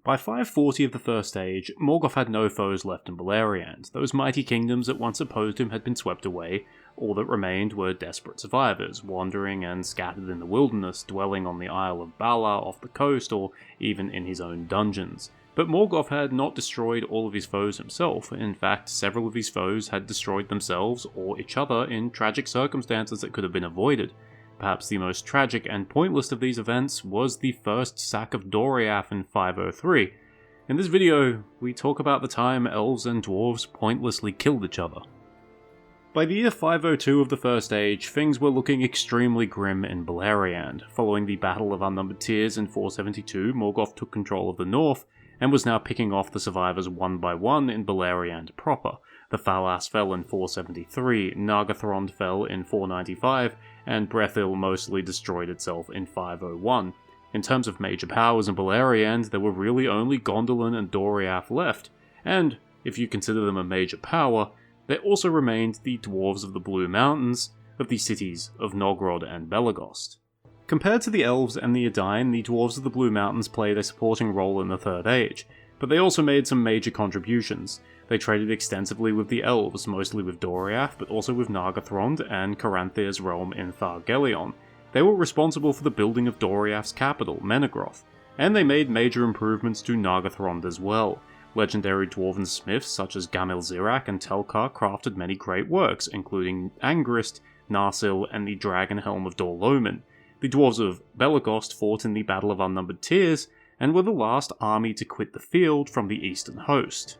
By 540 of the First Age, Morgoth had no foes left in Beleriand. Those mighty kingdoms that once opposed him had been swept away. All that remained were desperate survivors, wandering and scattered in the wilderness, dwelling on the Isle of Bala off the coast, or even in his own dungeons. But Morgoth had not destroyed all of his foes himself. In fact, several of his foes had destroyed themselves or each other in tragic circumstances that could have been avoided. Perhaps the most tragic and pointless of these events was the first sack of Doriath in 503. In this video, we talk about the time elves and dwarves pointlessly killed each other. By the year 502 of the First Age, things were looking extremely grim in Beleriand. Following the Battle of Unnumbered Tears in 472, Morgoth took control of the north, and was now picking off the survivors one by one in Beleriand proper. The Falas fell in 473, Nargothrond fell in 495, and Brethil mostly destroyed itself in 501. In terms of major powers in Beleriand, there were really only Gondolin and Doriath left, and, if you consider them a major power, there also remained the Dwarves of the Blue Mountains, of the cities of Nogrod and Belegost. Compared to the Elves and the Edain, the Dwarves of the Blue Mountains played a supporting role in the Third Age, but they also made some major contributions. They traded extensively with the Elves, mostly with Doriath, but also with Nargothrond and Caranthir's realm in Thargelion. They were responsible for the building of Doriath's capital, Menegroth, and they made major improvements to Nargothrond as well. Legendary dwarven smiths such as Gamil-Zirak and Telkar crafted many great works, including Angrist, Narsil, and the Dragon Helm of Dorloman. The Dwarves of Belegost fought in the Battle of Unnumbered Tears, and were the last army to quit the field from the Eastern Host.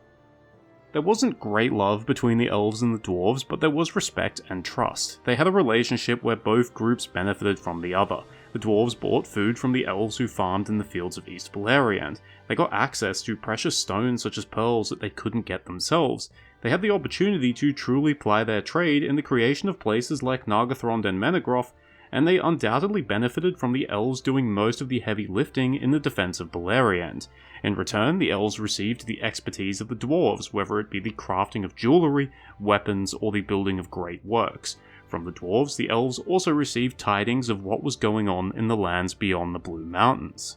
There wasn't great love between the Elves and the Dwarves, but there was respect and trust. They had a relationship where both groups benefited from the other. The Dwarves bought food from the Elves who farmed in the fields of East Beleriand. They got access to precious stones such as pearls that they couldn't get themselves. They had the opportunity to truly ply their trade in the creation of places like Nargothrond and Menegroth, and they undoubtedly benefited from the Elves doing most of the heavy lifting in the defense of Beleriand. In return, the Elves received the expertise of the Dwarves, whether it be the crafting of jewellery, weapons, or the building of great works. From the Dwarves, the Elves also received tidings of what was going on in the lands beyond the Blue Mountains.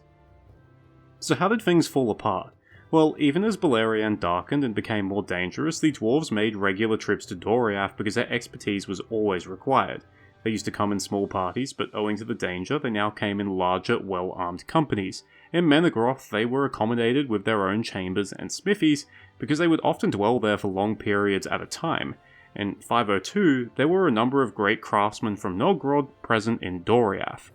So how did things fall apart? Well, even as Beleriand darkened and became more dangerous, the Dwarves made regular trips to Doriath because their expertise was always required. They used to come in small parties, but owing to the danger, they now came in larger, well-armed companies. In Menegroth, they were accommodated with their own chambers and smithies, because they would often dwell there for long periods at a time. In 502, there were a number of great craftsmen from Nogrod present in Doriath.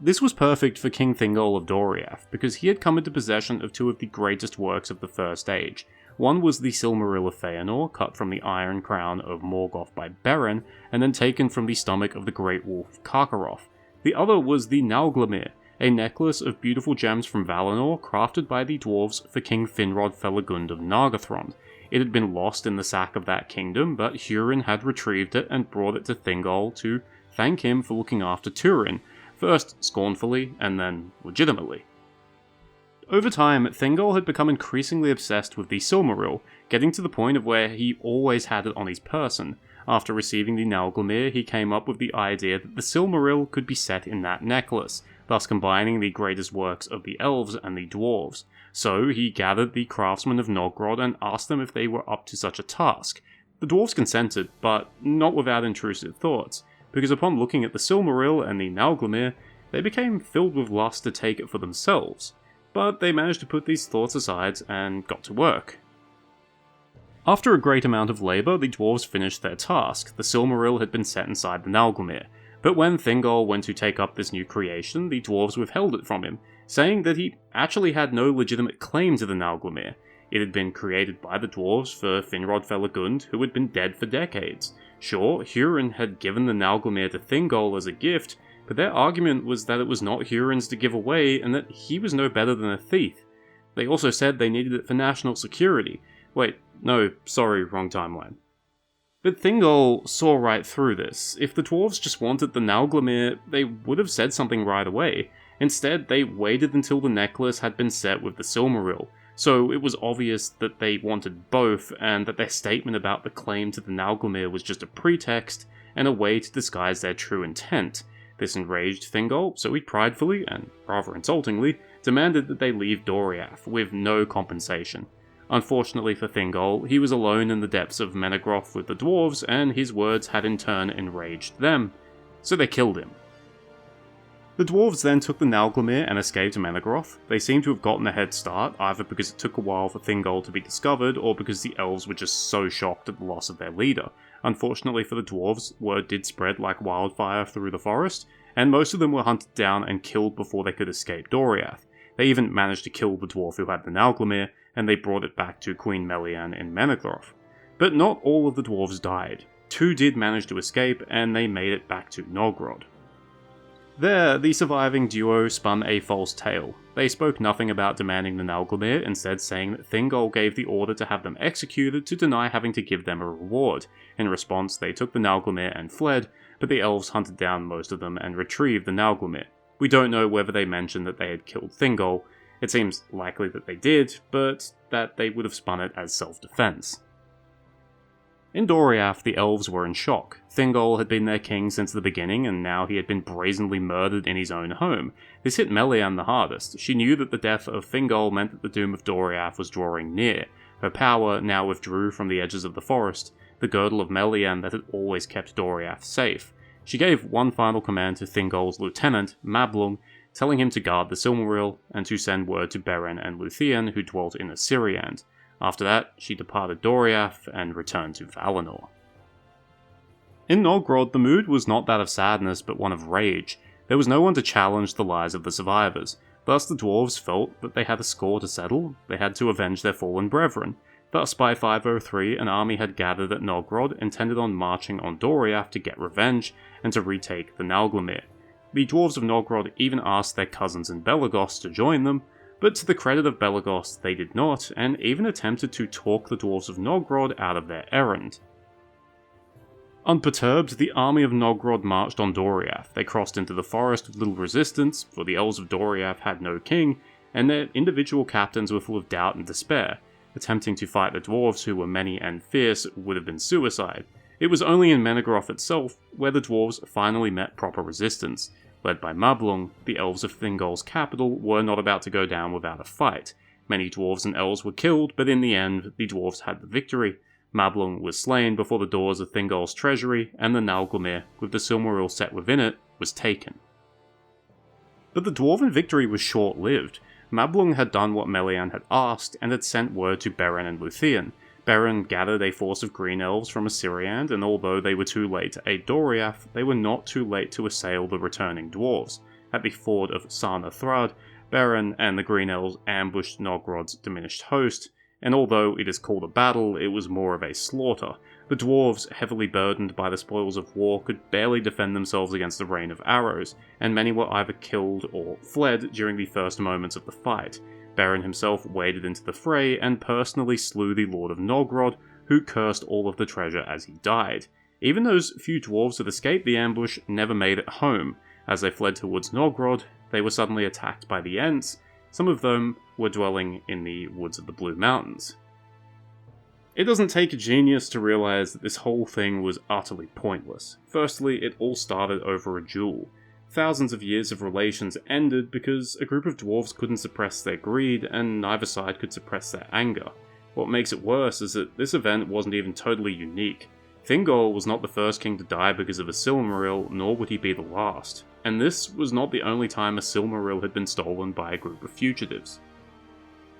This was perfect for King Thingol of Doriath, because he had come into possession of two of the greatest works of the First Age. One was the Silmaril of Feanor, cut from the Iron Crown of Morgoth by Beren, and then taken from the stomach of the Great Wolf Karkaroth. The other was the Nauglamir, a necklace of beautiful gems from Valinor, crafted by the dwarves for King Finrod Felagund of Nargothrond. It had been lost in the sack of that kingdom, but Hurin had retrieved it and brought it to Thingol to thank him for looking after Turin, first scornfully and then legitimately. Over time, Thingol had become increasingly obsessed with the Silmaril, getting to the point of where he always had it on his person. After receiving the Nauglamir, he came up with the idea that the Silmaril could be set in that necklace, thus combining the greatest works of the Elves and the Dwarves. So he gathered the craftsmen of Nogrod and asked them if they were up to such a task. The Dwarves consented, but not without intrusive thoughts, because upon looking at the Silmaril and the Nauglamir, they became filled with lust to take it for themselves. But they managed to put these thoughts aside and got to work. After a great amount of labour, the dwarves finished their task. The Silmaril had been set inside the Nauglamir, but when Thingol went to take up this new creation, the dwarves withheld it from him, saying that he actually had no legitimate claim to the Nauglamir. It had been created by the dwarves for Finrod Felagund, who had been dead for decades. Sure, Hurin had given the Nauglamir to Thingol as a gift, but their argument was that it was not Hurin's to give away and that he was no better than a thief. They also said they needed it for national security. Wait, no, sorry, wrong timeline. But Thingol saw right through this. If the dwarves just wanted the Nauglamir, they would have said something right away. Instead, they waited until the necklace had been set with the Silmaril, so it was obvious that they wanted both, and that their statement about the claim to the Nauglamir was just a pretext, and a way to disguise their true intent. This enraged Thingol, so he pridefully, and rather insultingly, demanded that they leave Doriath with no compensation. Unfortunately for Thingol, he was alone in the depths of Menegroth with the dwarves, and his words had in turn enraged them, so they killed him. The dwarves then took the Nauglamir and escaped to Menegroth. They seem to have gotten a head start, either because it took a while for Thingol to be discovered, or because the elves were just so shocked at the loss of their leader. Unfortunately for the dwarves, word did spread like wildfire through the forest, and most of them were hunted down and killed before they could escape Doriath. They even managed to kill the dwarf who had the Nauglamir, and they brought it back to Queen Melian in Menegroth. But not all of the dwarves died. 2 did manage to escape, and they made it back to Nogrod. There, the surviving duo spun a false tale. They spoke nothing about demanding the Nauglamir, instead saying that Thingol gave the order to have them executed to deny having to give them a reward. In response, they took the Nauglamir and fled, but the elves hunted down most of them and retrieved the Nauglamir. We don't know whether they mentioned that they had killed Thingol. It seems likely that they did, but that they would have spun it as self-defense. In Doriath, the elves were in shock. Thingol had been their king since the beginning, and now he had been brazenly murdered in his own home. This hit Melian the hardest. She knew that the death of Thingol meant that the doom of Doriath was drawing near. Her power now withdrew from the edges of the forest, the girdle of Melian that had always kept Doriath safe. She gave one final command to Thingol's lieutenant, Mablung, telling him to guard the Silmaril, and to send word to Beren and Luthien, who dwelt in Assyriand. After that, she departed Doriath and returned to Valinor. In Nogrod, the mood was not that of sadness, but one of rage. There was no one to challenge the lies of the survivors. Thus the dwarves felt that they had a score to settle. They had to avenge their fallen brethren. Thus, by 503, an army had gathered at Nogrod, intended on marching on Doriath to get revenge, and to retake the Nauglamir. The dwarves of Nogrod even asked their cousins in Belagos to join them, but to the credit of Belagos, they did not, and even attempted to talk the dwarves of Nogrod out of their errand. Unperturbed, the army of Nogrod marched on Doriath. They crossed into the forest with little resistance, for the elves of Doriath had no king, and their individual captains were full of doubt and despair. Attempting to fight the dwarves, who were many and fierce, would have been suicide. It was only in Menegroth itself where the dwarves finally met proper resistance. Led by Mablung, the elves of Thingol's capital were not about to go down without a fight. Many dwarves and elves were killed, but in the end, the dwarves had the victory. Mablung was slain before the doors of Thingol's treasury, and the Nauglamir, with the Silmaril set within it, was taken. But the dwarven victory was short-lived. Mablung had done what Melian had asked, and had sent word to Beren and Luthien. Beren gathered a force of green elves from Assyriand, and although they were too late to aid Doriath, they were not too late to assail the returning dwarves. At the ford of Sarna Thrud, Beren and the green elves ambushed Nogrod's diminished host, and although it is called a battle, it was more of a slaughter. The dwarves, heavily burdened by the spoils of war, could barely defend themselves against the rain of arrows, and many were either killed or fled during the first moments of the fight. Beren himself waded into the fray and personally slew the Lord of Nogrod, who cursed all of the treasure as he died. Even those few dwarves that escaped the ambush never made it home. As they fled towards Nogrod, they were suddenly attacked by the Ents. Some of them were dwelling in the woods of the Blue Mountains. It doesn't take a genius to realize that this whole thing was utterly pointless. Firstly, it all started over a duel. Thousands of years of relations ended because a group of dwarves couldn't suppress their greed, and neither side could suppress their anger. What makes it worse is that this event wasn't even totally unique. Thingol was not the first king to die because of a Silmaril, nor would he be the last. And this was not the only time a Silmaril had been stolen by a group of fugitives.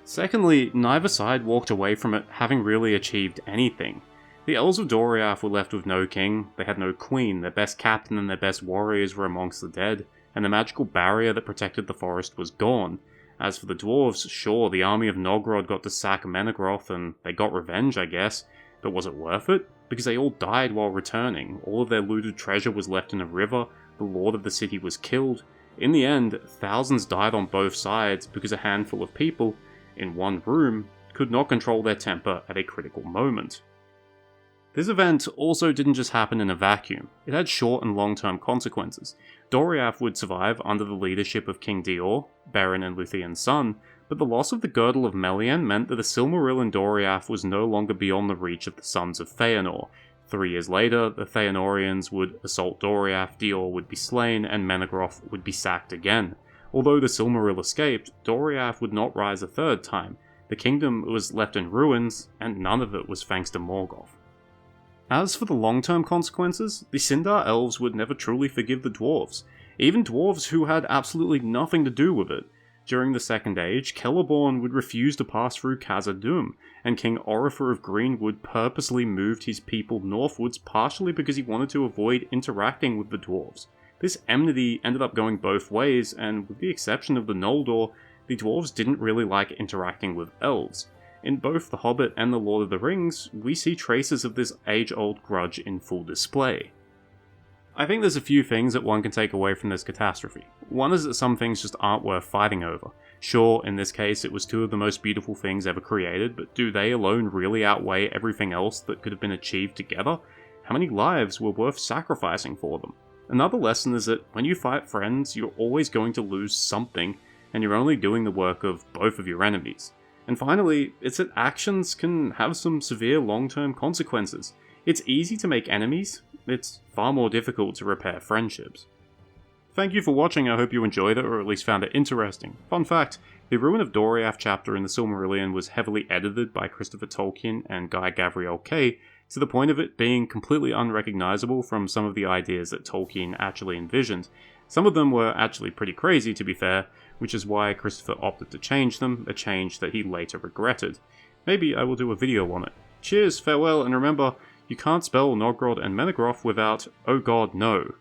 Secondly, neither side walked away from it having really achieved anything. The Elves of Doriath were left with no king, they had no queen, their best captain and their best warriors were amongst the dead, and the magical barrier that protected the forest was gone. As for the dwarves, sure, the army of Nogrod got to sack Menegroth and they got revenge, I guess, but was it worth it? Because they all died while returning, all of their looted treasure was left in a river, the lord of the city was killed. In the end, thousands died on both sides because a handful of people, in one room, could not control their temper at a critical moment. This event also didn't just happen in a vacuum, it had short and long-term consequences. Doriath would survive under the leadership of King Dior, Beren and Luthien's son, but the loss of the Girdle of Melian meant that the Silmaril in Doriath was no longer beyond the reach of the sons of Feanor. 3 years later, the Feanorians would assault Doriath, Dior would be slain, and Menegroth would be sacked again. Although the Silmaril escaped, Doriath would not rise a third time. The kingdom was left in ruins, and none of it was thanks to Morgoth. As for the long-term consequences, the Sindar elves would never truly forgive the dwarves, even dwarves who had absolutely nothing to do with it. During the Second Age, Celeborn would refuse to pass through Khazad-dûm, and King Orifer of Greenwood purposely moved his people northwards partially because he wanted to avoid interacting with the dwarves. This enmity ended up going both ways, and with the exception of the Noldor, the dwarves didn't really like interacting with elves. In both The Hobbit and The Lord of the Rings, we see traces of this age-old grudge in full display. I think there's a few things that one can take away from this catastrophe. One is that some things just aren't worth fighting over. Sure, in this case it was two of the most beautiful things ever created, but do they alone really outweigh everything else that could have been achieved together? How many lives were worth sacrificing for them? Another lesson is that when you fight friends, you're always going to lose something, and you're only doing the work of both of your enemies. And finally, it's that actions can have some severe long-term consequences. It's easy to make enemies, it's far more difficult to repair friendships. Thank you for watching, I hope you enjoyed it, or at least found it interesting. Fun fact, the Ruin of Doriath chapter in the Silmarillion was heavily edited by Christopher Tolkien and Guy Gavriel Kay, to the point of it being completely unrecognizable from some of the ideas that Tolkien actually envisioned. Some of them were actually pretty crazy, to be fair, which is why Christopher opted to change them, a change that he later regretted. Maybe I will do a video on it. Cheers, farewell, and remember, you can't spell Nogrod and Menegroth without, oh god, no.